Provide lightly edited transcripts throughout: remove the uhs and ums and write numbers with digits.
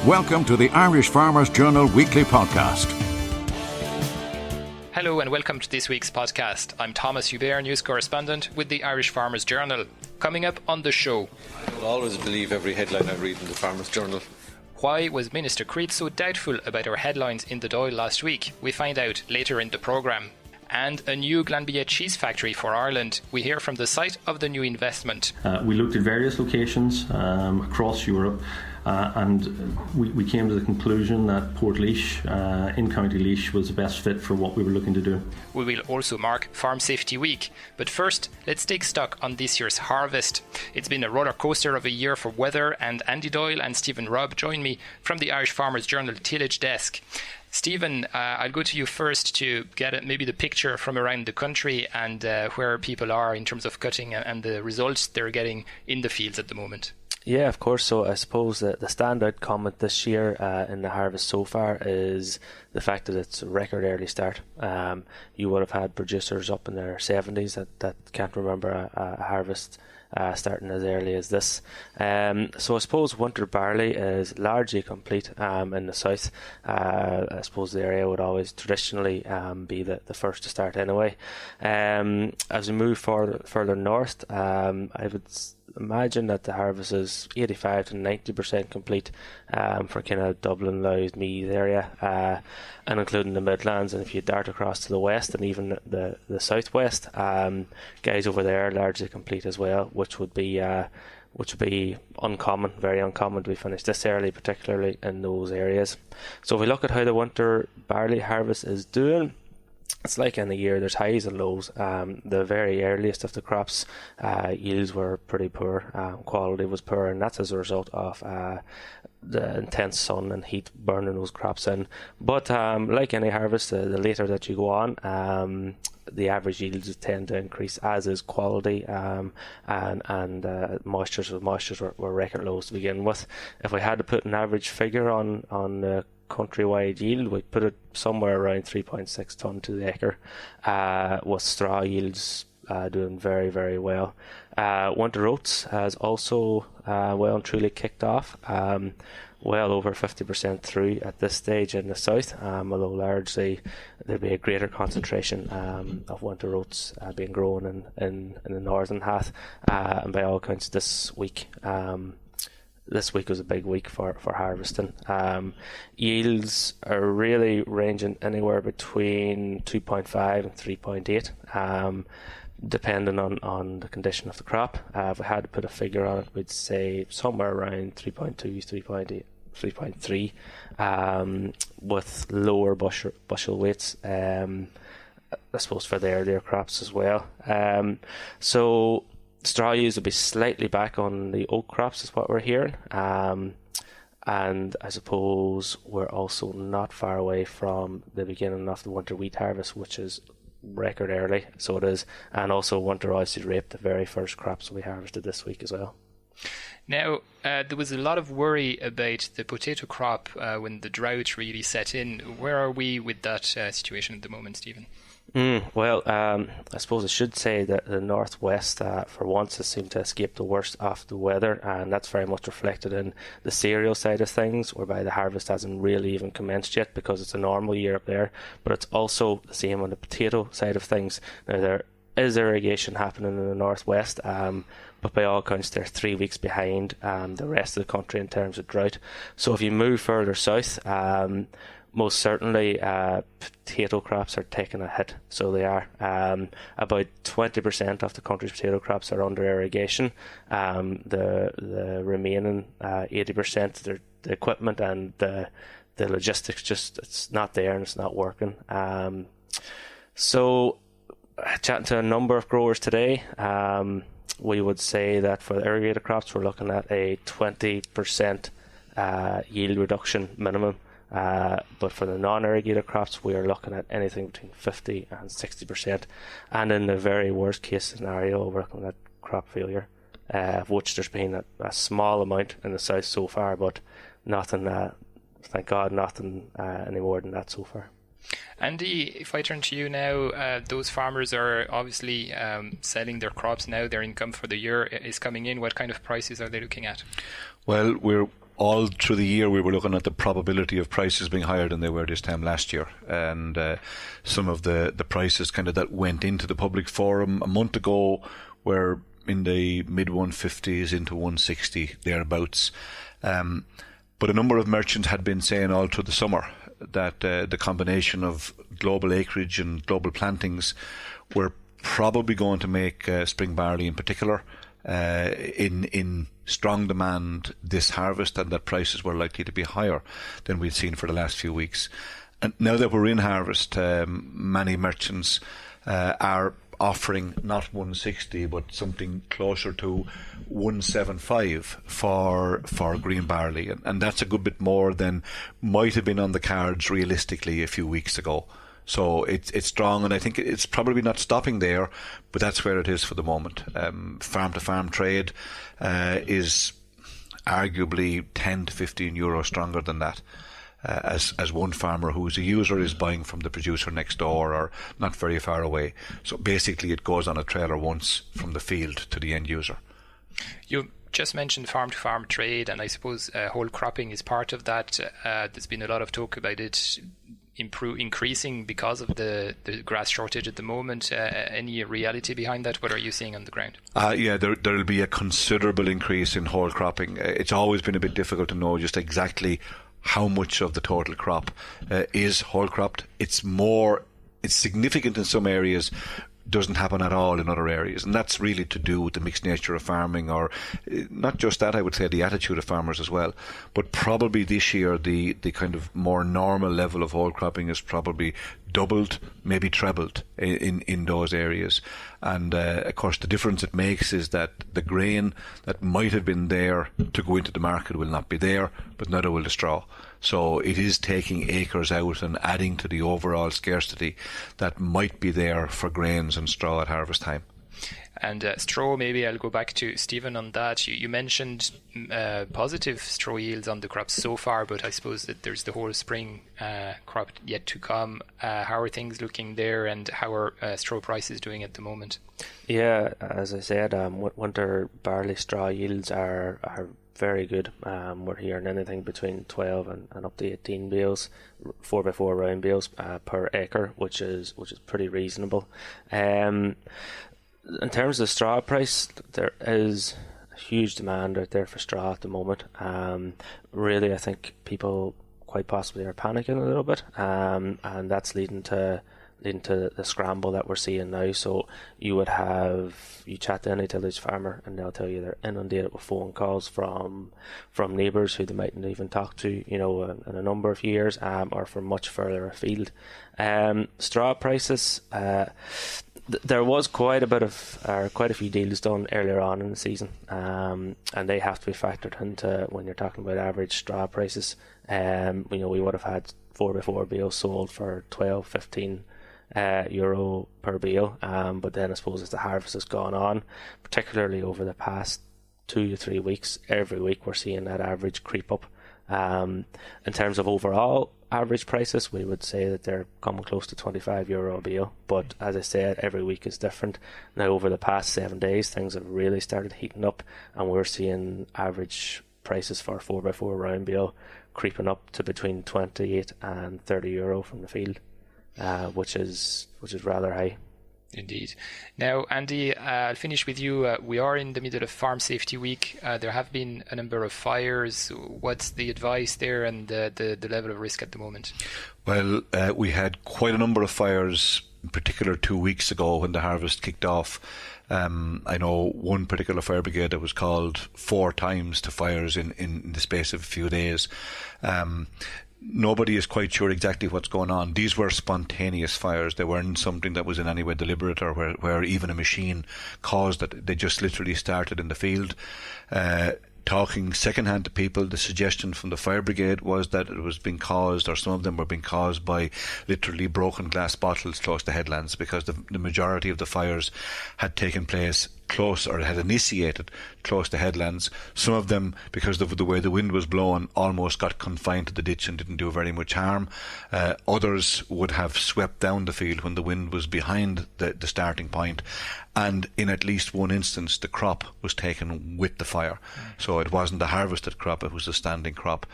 Welcome to the Irish Farmers Journal Weekly Podcast. Hello and welcome to this week's podcast. I'm Thomas Hubert, news correspondent with the Irish Farmers Journal. Coming up on the show. I don't always believe every headline I read in the Farmers Journal. Why was Minister Creed so doubtful about our headlines in the Dáil last week? We find out later in the programme. And a new Glanbia Cheese factory for Ireland. We hear from the site of the new investment. We looked at various locations across Europe and we came to the conclusion that Portlaoise in County Laois was the best fit for what we were looking to do. We will also mark Farm Safety Week. But first, let's take stock on this year's harvest. It's been a roller coaster of a year for weather, and Andy Doyle and Stephen Robb join me from the Irish Farmers Journal tillage desk. Stephen, I'll go to you first to get maybe the picture from around the country and where people are in terms of cutting and the results they're getting in the fields at the moment. Yeah, of course. So I suppose that the standout comment this year in the harvest so far is the fact that it's a record early start. You would have had producers up in their 70s that can't remember a harvest starting as early as this. So I suppose winter barley is largely complete in the south. I suppose the area would always traditionally be the first to start anyway. As we move further north, I would imagine that the harvest is 85 to 90% complete for kind of Dublin, Louth, Meath area, and including the Midlands. And if you dart across to the west and even the southwest, guys over there are largely complete as well, which would be uncommon, very uncommon to be finished this early, particularly in those areas. So if we look at how the winter barley harvest is doing, it's like any year, there's highs and lows. The very earliest of the crops, yields were pretty poor, quality was poor, and that's as a result of the intense sun and heat burning those crops in. But like any harvest, the later that you go on, the average yields tend to increase, as is quality, and moistures were record lows to begin with. If we had to put an average figure on the countrywide yield, we put it somewhere around 3.6 tonne to the acre, with straw yields doing very, very well. Winter oats has also well and truly kicked off, well over 50% through at this stage in the south, although largely there'll be a greater concentration of winter oats being grown in the northern half, and by all accounts this week was a big week for harvesting. Yields are really ranging anywhere between 2.5 and 3.8, depending on the condition of the crop. If we had to put a figure on it, we'd say somewhere around 3.2, 3.8, 3.3, with lower bushel weights, I suppose, for the earlier crops as well. So straw yields will be slightly back on the oat crops, is what we're hearing. And I suppose we're also not far away from the beginning of the winter wheat harvest, which is record early, so it is, and also winter oilseed rape, the very first crops we harvested this week as well. Now, there was a lot of worry about the potato crop when the drought really set in. Where are we with that situation at the moment, Stephen? Well, I suppose I should say that the northwest, for once, has seemed to escape the worst of the weather, and that's very much reflected in the cereal side of things, whereby the harvest hasn't really even commenced yet because it's a normal year up there. But it's also the same on the potato side of things. Now, there is irrigation happening in the northwest, but by all accounts they're 3 weeks behind the rest of the country in terms of drought. So if you move further south, most certainly potato crops are taking a hit, so they are. About 20% of the country's potato crops are under irrigation. The remaining 80%, the equipment and the logistics, just it's not there and it's not working. So chatting to a number of growers today, we would say that for the irrigated crops we're looking at a 20% yield reduction minimum. But for the non-irrigated crops, we are looking at anything between 50 and 60%. And in the very worst case scenario, we're looking at crop failure, of which there's been a small amount in the south so far, but nothing, thank God, nothing any more than that so far. Andy, if I turn to you now, those farmers are obviously selling their crops now. Their income for the year is coming in. What kind of prices are they looking at? Well, we're all through the year we were looking at the probability of prices being higher than they were this time last year, and some of the prices kind of that went into the public forum a month ago were in the mid 150s into 160 thereabouts, but a number of merchants had been saying all through the summer that the combination of global acreage and global plantings were probably going to make spring barley in particular in strong demand this harvest, and that prices were likely to be higher than we'd seen for the last few weeks. And now that we're in harvest, many merchants are offering not 160 but something closer to 175 for green barley, and that's a good bit more than might have been on the cards realistically a few weeks ago. So it's strong, and I think it's probably not stopping there, but that's where it is for the moment. Farm to farm trade is arguably 10 to 15 euro stronger than that. As one farmer who's a user is buying from the producer next door or not very far away. So basically it goes on a trailer once from the field to the end user. You just mentioned farm-to-farm trade, and I suppose whole cropping is part of that. There's been a lot of talk about it increasing because of the grass shortage at the moment. Any reality behind that? What are you seeing on the ground? Yeah, there'll be a considerable increase in whole cropping. It's always been a bit difficult to know just exactly how much of the total crop is whole cropped. It's significant in some areas, doesn't happen at all in other areas, and that's really to do with the mixed nature of farming, or not just that, I would say the attitude of farmers as well. But probably this year the kind of more normal level of whole cropping is probably doubled, maybe trebled in those areas. And of course the difference it makes is that the grain that might have been there to go into the market will not be there, but neither will the straw. So it is taking acres out and adding to the overall scarcity that might be there for grains and straw at harvest time. And straw, maybe I'll go back to Stephen on that. You mentioned positive straw yields on the crops so far, but I suppose that there's the whole spring crop yet to come. How are things looking there, and how are straw prices doing at the moment? Yeah, as I said, winter barley straw yields are very good. We're hearing anything between 12 and up to 18 bales, 4x4 round bales per acre, which is pretty reasonable. In terms of straw price, there is a huge demand out there for straw at the moment. Really, I think people quite possibly are panicking a little bit, and that's leading to the scramble that we're seeing now. So you chat to any tillage farmer and they'll tell you they're inundated with phone calls from neighbours who they mightn't even talk to, in a number of years, or from much further afield. Straw prices, there was quite a few deals done earlier on in the season, and they have to be factored into when you're talking about average straw prices. We would have had 4x4 bales sold for 12-15 euro per bale, but then I suppose as the harvest has gone on, particularly over the past 2 to 3 weeks, every week we're seeing that average creep up. In terms of overall average prices, we would say that they're coming close to 25 euro a bale, but as I said, every week is different. Now over the past 7 days things have really started heating up, and we're seeing average prices for 4x4 round bale creeping up to between 28 and 30 euro from the field, which is rather high. Indeed. Now, Andy, I'll finish with you. We are in the middle of Farm Safety Week. There have been a number of fires. What's the advice there, and the level of risk at the moment? Well, we had quite a number of fires, in particular 2 weeks ago when the harvest kicked off. I know one particular fire brigade that was called 4 times to fires in the space of a few days. Nobody is quite sure exactly what's going on. These were spontaneous fires. They weren't something that was in any way deliberate, or where even a machine caused it. They just literally started in the field. Talking secondhand to people, the suggestion from the fire brigade was that it was being caused, or some of them were being caused, by literally broken glass bottles close to headlands, because the majority of the fires had taken place close, or had initiated close to headlands. Some of them, because of the way the wind was blowing, almost got confined to the ditch and didn't do very much harm. Others would have swept down the field when the wind was behind the starting point, and in at least one instance the crop was taken with the fire. So it wasn't a harvested crop, it was a standing crop.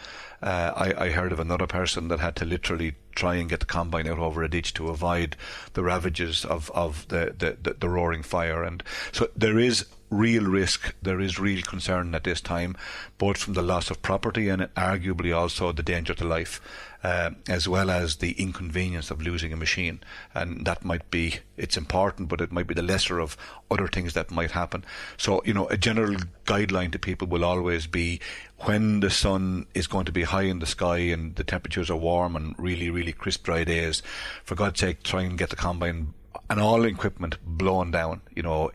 I heard of another person that had to literally try and get the combine out over a ditch to avoid the ravages of the roaring fire. And so there is real risk, there is real concern at this time, both from the loss of property and arguably also the danger to life, as well as the inconvenience of losing a machine. And that might be, it's important, but it might be the lesser of other things that might happen. So, a general guideline to people will always be, when the sun is going to be high in the sky and the temperatures are warm and really, really crisp, dry days, for God's sake, try and get the combine and all equipment blown down,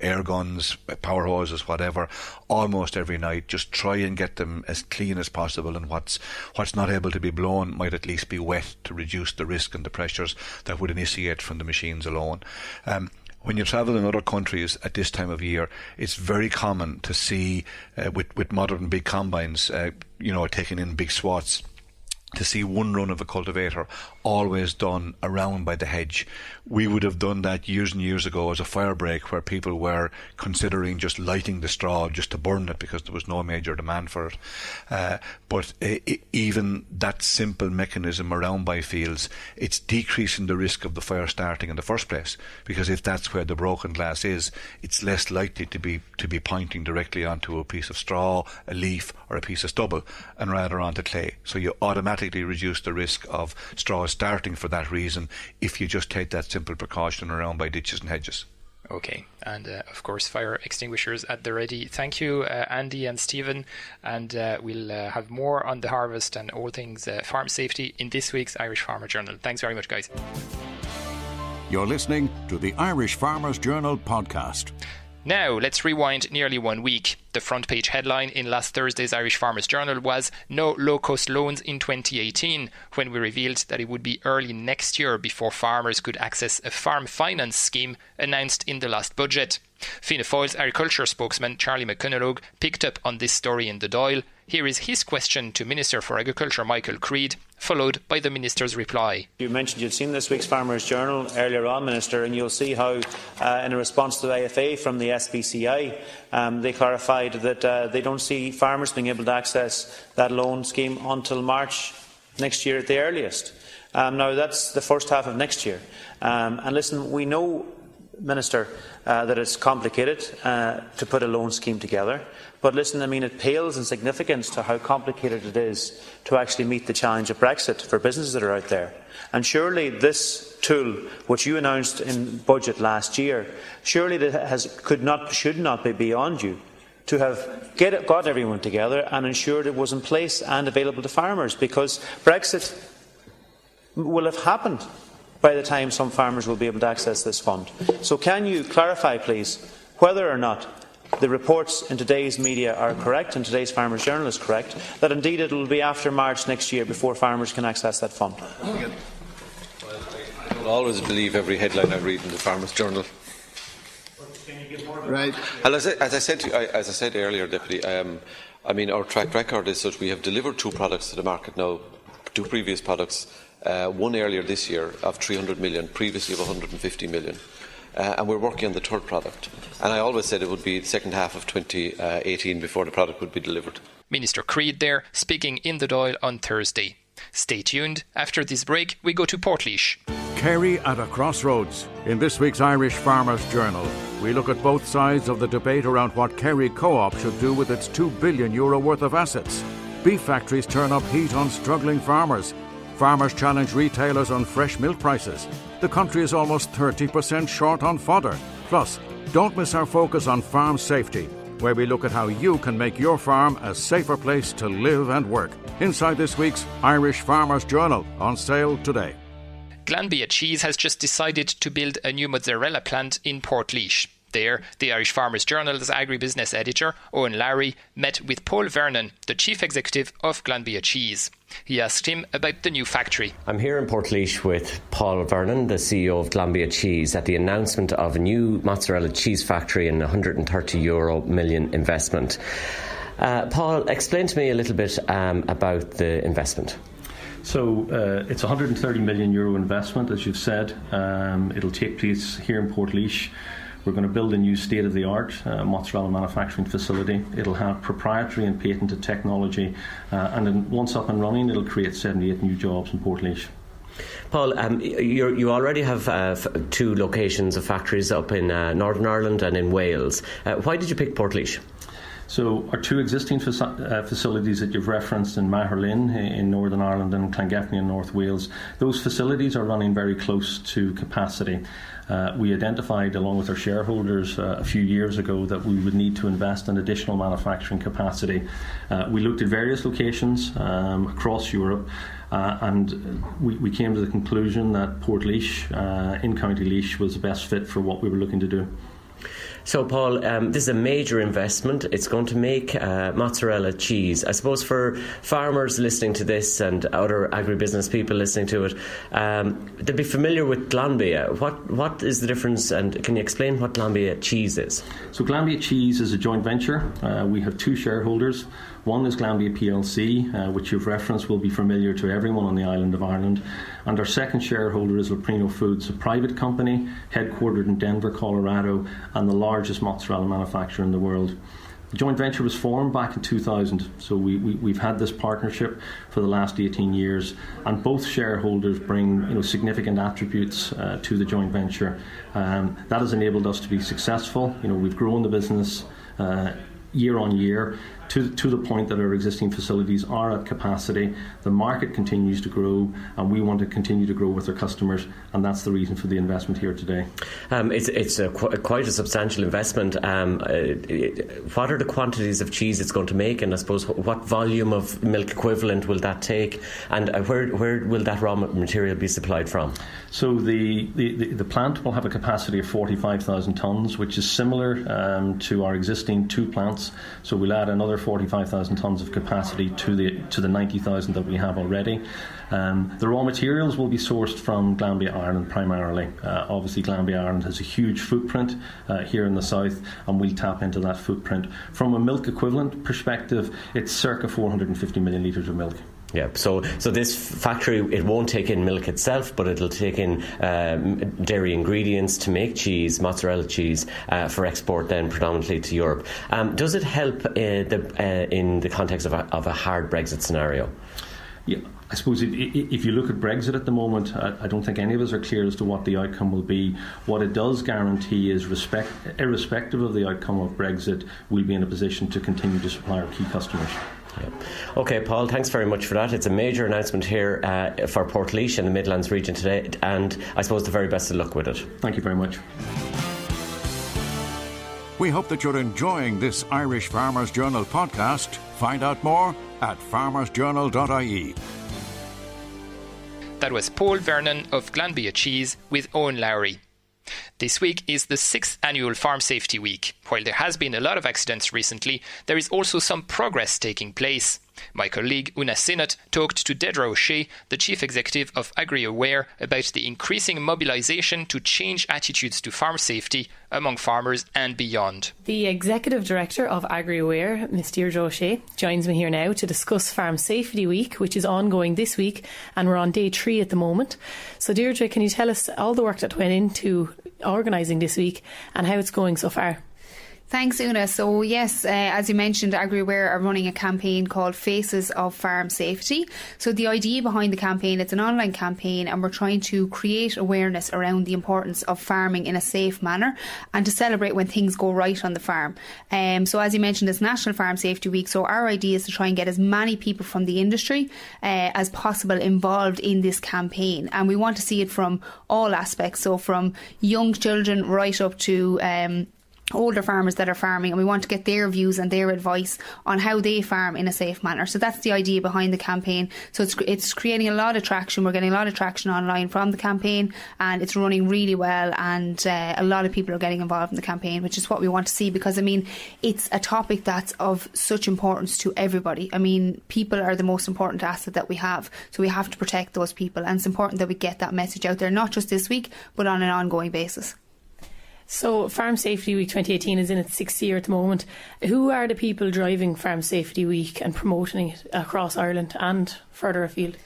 air guns, power hoses, whatever, almost every night. Just try and get them as clean as possible, and what's not able to be blown might at least be wet to reduce the risk and the pressures that would initiate from the machines alone. When you travel in other countries at this time of year, it's very common to see, with modern big combines, taking in big swaths, to see one run of a cultivator always done around by the hedge. We would have done that years and years ago as a fire break, where people were considering just lighting the straw just to burn it because there was no major demand for it. But even that simple mechanism around by fields, it's decreasing the risk of the fire starting in the first place, because if that's where the broken glass is, it's less likely to be pointing directly onto a piece of straw, a leaf, or a piece of stubble, and rather onto clay. So you automatically reduce the risk of straws starting for that reason if you just take that simple precaution around by ditches and hedges. Okay, and of course fire extinguishers at the ready. Thank you, Andy and Stephen, and we'll have more on the harvest and all things farm safety in this week's Irish Farmer Journal. Thanks very much, guys. You're listening to the Irish Farmers Journal podcast. Now, let's rewind nearly 1 week. The front page headline in last Thursday's Irish Farmers Journal was "No low-cost loans in 2018, when we revealed that it would be early next year before farmers could access a farm finance scheme announced in the last budget. Fianna Fáil's agriculture spokesman Charlie McConaughey picked up on this story in the Dáil. Here is his question to Minister for Agriculture Michael Creed, followed by the Minister's reply. You mentioned you'd seen this week's Farmers Journal earlier on, Minister, and you'll see how, in a response to the AFA from the SPCI, they clarified that they don't see farmers being able to access that loan scheme until March next year at the earliest. Now, that's the first half of next year. And listen, we know, Minister, that it's complicated to put a loan scheme together. But listen, it pales in significance to how complicated it is to actually meet the challenge of Brexit for businesses that are out there. And surely this tool, which you announced in budget last year, surely that should not be beyond you to have got everyone together and ensured it was in place and available to farmers, because Brexit will have happened by the time some farmers will be able to access this fund. So can you clarify, please, whether or not the reports in today's media are correct, and today's Farmers Journal is correct, that indeed it will be after March next year before farmers can access that fund? I don't always believe every headline I read in the Farmers Journal. Right. And as I said earlier, Deputy, our track record is that we have delivered 2 products to the market now, 2 previous products, one earlier this year of 300 million, previously of 150 million. And we're working on the 3rd product. And I always said it would be the second half of 2018 before the product would be delivered. Minister Creed there, speaking in the Dáil on Thursday. Stay tuned. After this break, we go to Portlaoise. Kerry at a crossroads. In this week's Irish Farmers Journal, we look at both sides of the debate around what Kerry Co-op should do with its €2 billion worth of assets. Beef factories turn up heat on struggling farmers. Farmers challenge retailers on fresh milk prices. The country is almost 30% short on fodder. Plus, don't miss our focus on farm safety, where we look at how you can make your farm a safer place to live and work. Inside this week's Irish Farmers Journal, on sale today. Glanbia Cheese has just decided to build a new mozzarella plant in Portlaoise. There, the Irish Farmers Journal's agribusiness editor, Owen Lowry, met with Paul Vernon, the chief executive of Glanbia Cheese. He asked him about the new factory. I'm here in Portlaoise with Paul Vernon, the CEO of Glanbia Cheese, at the announcement of a new mozzarella cheese factory and €130 million investment. Paul, explain to me a little bit about the investment. So it's a €130 million investment, as you've said. It'll take place here in Portlaoise. We're going to build a new state-of-the-art mozzarella manufacturing facility. It'll have proprietary and patented technology, and then once up and running, it'll create 78 new jobs in Portlaoise. Paul, you already have 2 locations of factories up in Northern Ireland and in Wales. Why did you pick Portlaoise? So our 2 existing facilities that you've referenced in Maherlin in Northern Ireland and Glanbia in North Wales, those facilities are running very close to capacity. We identified, along with our shareholders a few years ago, that we would need to invest in additional manufacturing capacity. We looked at various locations across Europe, and we came to the conclusion that Portlaoise in County Laois was the best fit for what we were looking to do. So, Paul, this is a major investment. It's going to make mozzarella cheese. I suppose for farmers listening to this and other agribusiness people listening to it, they'll be familiar with Glanbia. What is the difference, and can you explain what Glanbia Cheese is? So Glanbia Cheese is a joint venture. We have 2 shareholders. One is Glanbia PLC, which you've referenced will be familiar to everyone on the island of Ireland. And our second shareholder is Leprino Foods, a private company headquartered in Denver, Colorado, and the largest mozzarella manufacturer in the world. The joint venture was formed back in 2000, so we've had this partnership for the last 18 years, and both shareholders bring significant attributes to the joint venture. That has enabled us to be successful. We've grown the business year on year to the point that our existing facilities are at capacity. The market continues to grow, and we want to continue to grow with our customers, and that's the reason for the investment here today. It's quite a substantial investment. What are the quantities of cheese it's going to make, and I suppose what volume of milk equivalent will that take, and where will that raw material be supplied from? So the plant will have a capacity of 45,000 tonnes, which is similar to our existing 2 plants. So we'll add another 45,000 tonnes of capacity to the 90,000 that we have already. The raw materials will be sourced from Glanbia Ireland primarily. Obviously Glanbia Ireland has a huge footprint here in the south, and we'll tap into that footprint. From a milk equivalent perspective, it's circa 450 million litres of milk. Yeah, so this factory, it won't take in milk itself, but it'll take in dairy ingredients to make cheese, mozzarella cheese, for export then predominantly to Europe. Does it help in the context of a hard Brexit scenario? Yeah, I suppose if you look at Brexit at the moment, I don't think any of us are clear as to what the outcome will be. What it does guarantee is irrespective of the outcome of Brexit, we'll be in a position to continue to supply our key customers. Yeah. OK, Paul, thanks very much for that. It's a major announcement here for Portlaoise in the Midlands region today, and I suppose the very best of luck with it. Thank you very much. We hope that you're enjoying this Irish Farmers Journal podcast. Find out more at farmersjournal.ie. That was Paul Vernon of Glanbia Cheese with Owen Lowry. This week is the 6th annual Farm Safety Week. While there has been a lot of accidents recently, there is also some progress taking place. My colleague Una Sinnott talked to Deirdre O'Shea, the Chief Executive of AgriAware, about the increasing mobilisation to change attitudes to farm safety among farmers and beyond. The Executive Director of AgriAware, Ms Deirdre O'Shea, joins me here now to discuss Farm Safety Week, which is ongoing this week, and we're on day 3 at the moment. So Deirdre, can you tell us all the work that went into organising this week and how it's going so far? Thanks, Una. So yes, as you mentioned, AgriAware are running a campaign called Faces of Farm Safety. So the idea behind the campaign, it's an online campaign, and we're trying to create awareness around the importance of farming in a safe manner and to celebrate when things go right on the farm. So as you mentioned, it's National Farm Safety Week. So our idea is to try and get as many people from the industry as possible involved in this campaign. And we want to see it from all aspects. So from young children right up to older farmers that are farming, and we want to get their views and their advice on how they farm in a safe manner. So that's the idea behind the campaign. So it's creating a lot of traction. We're getting a lot of traction online from the campaign, and it's running really well, and a lot of people are getting involved in the campaign, which is what we want to see, because I mean it's a topic that's of such importance to everybody. I mean, people are the most important asset that we have, so we have to protect those people, and it's important that we get that message out there, not just this week but on an ongoing basis. So Farm Safety Week 2018 is in its 6th year at the moment. Who are the people driving Farm Safety Week and promoting it across Ireland and further afield?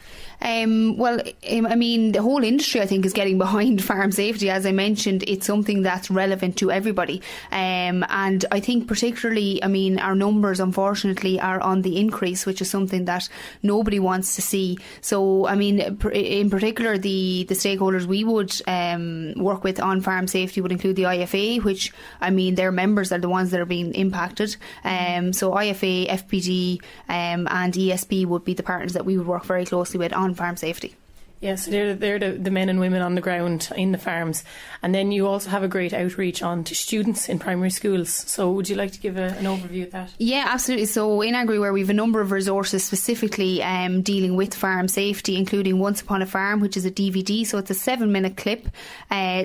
I mean, the whole industry, I think, is getting behind farm safety. As I mentioned, it's something that's relevant to everybody. And I think particularly, I mean, our numbers, unfortunately, are on the increase, which is something that nobody wants to see. So, I mean, in particular, the stakeholders we would work with on farm safety would include the IFA, which, I mean, their members are the ones that are being impacted. So IFA, FPD and ESB would be the partners that we would work very closely with on farm safety. Yes, they're the men and women on the ground in the farms. And then you also have a great outreach on to students in primary schools. So would you like to give an overview of that? Yeah, absolutely. So in AgriWare we have a number of resources specifically dealing with farm safety, including Once Upon a Farm, which is a DVD. So it's a 7-minute clip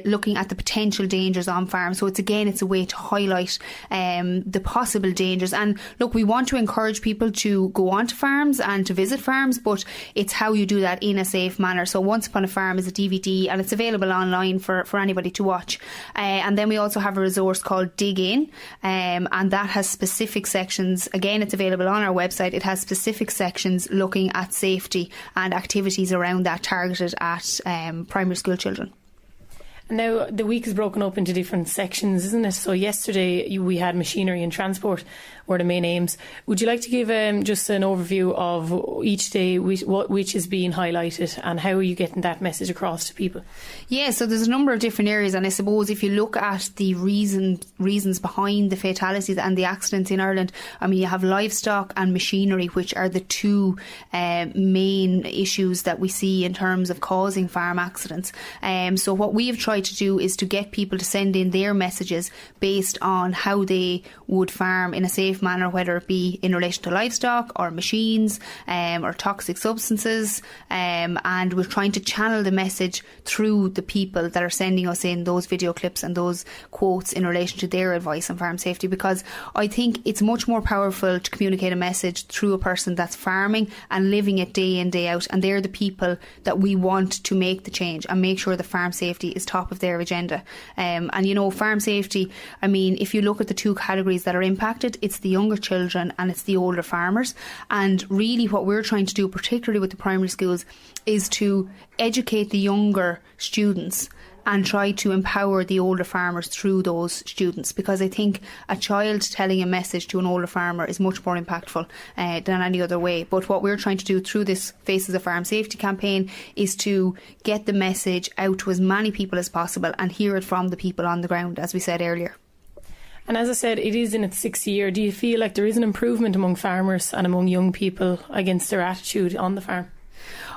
looking at the potential dangers on farms. So it's a way to highlight the possible dangers. And look, we want to encourage people to go onto farms and to visit farms, but it's how you do that in a safe manner. So Once Upon a Farm is a DVD and it's available online for anybody to watch. And then we also have a resource called Dig In, and that has specific sections. Again, it's available on our website. It has specific sections looking at safety and activities around that targeted at primary school children. Now, the week is broken up into different sections, isn't it? So yesterday we had machinery and transport were the main aims. Would you like to give just an overview of each day, which is being highlighted, and how are you getting that message across to people? Yeah, so there's a number of different areas, and I suppose if you look at the reasons behind the fatalities and the accidents in Ireland, I mean, you have livestock and machinery, which are the two main issues that we see in terms of causing farm accidents. So what we have tried to do is to get people to send in their messages based on how they would farm in a safe manner, whether it be in relation to livestock or machines or toxic substances, and we're trying to channel the message through the people that are sending us in those video clips and those quotes in relation to their advice on farm safety, because I think it's much more powerful to communicate a message through a person that's farming and living it day in, day out, and they're the people that we want to make the change and make sure that farm safety is top of their agenda. And you know, farm safety, I mean, if you look at the two categories that are impacted, it's the younger children and it's the older farmers. And really what we're trying to do, particularly with the primary schools, is to educate the younger students and try to empower the older farmers through those students, because I think a child telling a message to an older farmer is much more impactful than any other way. But what we're trying to do through this Faces of Farm Safety campaign is to get the message out to as many people as possible and hear it from the people on the ground, as we said earlier. And as I said, it is in its 6th year. Do you feel like there is an improvement among farmers and among young people against their attitude on the farm?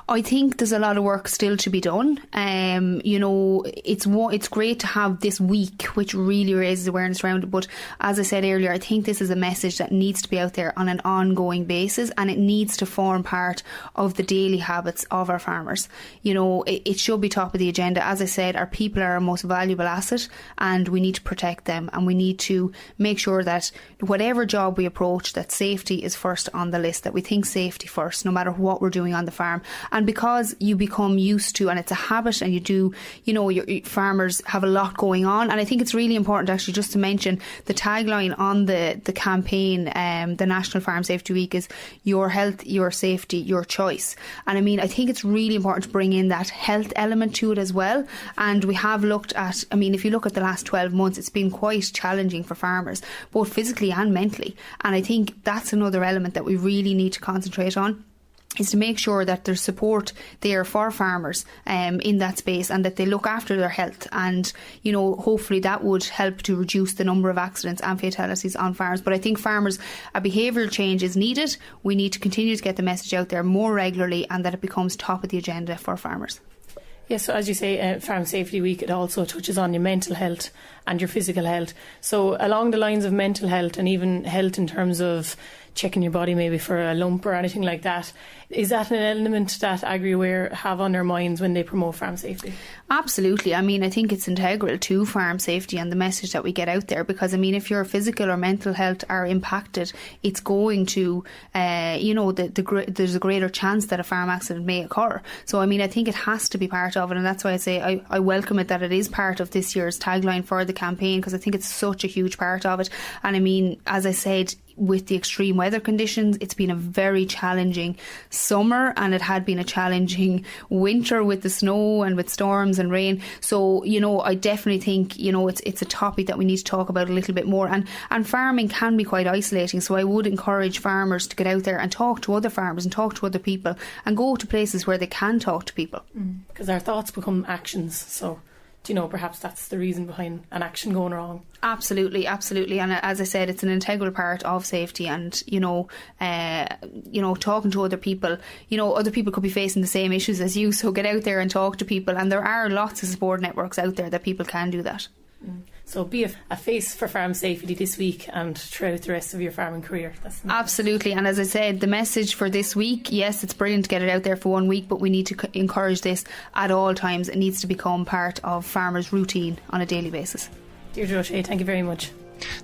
I think there's a lot of work still to be done. You know, it's great to have this week, which really raises awareness around it. But as I said earlier, I think this is a message that needs to be out there on an ongoing basis, and it needs to form part of the daily habits of our farmers. You know, it should be top of the agenda. As I said, our people are our most valuable asset, and we need to protect them, and we need to make sure that whatever job we approach, that safety is first on the list, that we think safety first, no matter what we're doing on the farm. And because you become used to, and it's a habit, and you know, your farmers have a lot going on. And I think it's really important actually just to mention the tagline on the campaign, the National Farm Safety Week, is your health, your safety, your choice. And I mean, I think it's really important to bring in that health element to it as well. And we have looked at, I mean, if you look at the last 12 months, it's been quite challenging for farmers, both physically and mentally. And I think that's another element that we really need to concentrate on, is to make sure that there's support there for farmers in that space, and that they look after their health. And, you know, hopefully that would help to reduce the number of accidents and fatalities on farms. But I think farmers, a behavioural change is needed. We need to continue to get the message out there more regularly, and that it becomes top of the agenda for farmers. Yes, so as you say, Farm Safety Week, it also touches on your mental health and your physical health. So along the lines of mental health and even health in terms of checking your body maybe for a lump or anything like that. Is that an element that AgriWare have on their minds when they promote farm safety? Absolutely. I mean, I think it's integral to farm safety and the message that we get out there, because I mean, if your physical or mental health are impacted, it's going to, there's a greater chance that a farm accident may occur. So I mean, I think it has to be part of it, and that's why I say I welcome it that it is part of this year's tagline for the campaign, because I think it's such a huge part of it. And I mean, as I said, with the extreme weather conditions, it's been a very challenging summer, and it had been a challenging winter with the snow and with storms and rain. So, I definitely think, it's a topic that we need to talk about a little bit more. And farming can be quite isolating. So I would encourage farmers to get out there and talk to other farmers and talk to other people and go to places where they can talk to people. Because our thoughts become actions. So, perhaps that's the reason behind an action going wrong. Absolutely. And as I said, it's an integral part of safety, and, talking to other people, other people could be facing the same issues as you. So get out there and talk to people. And there are lots of support networks out there that people can do that. So be a face for farm safety this week and throughout the rest of your farming career. Absolutely. And as I said, the message for this week, yes, it's brilliant to get it out there for 1 week, but we need to encourage this at all times. It needs to become part of farmers' routine on a daily basis. Deirdre O'Shea, thank you very much.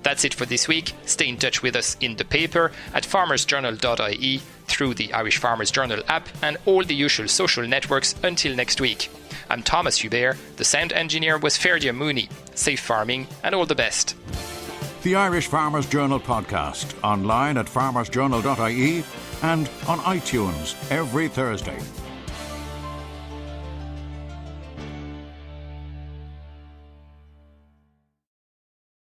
That's it for this week. Stay in touch with us in the paper at farmersjournal.ie, through the Irish Farmers Journal app, and all the usual social networks. Until next week. I'm Thomas Hubert. The sound engineer was Ferdia Mooney. Safe farming and all the best. The Irish Farmers Journal podcast, online at farmersjournal.ie and on iTunes every Thursday.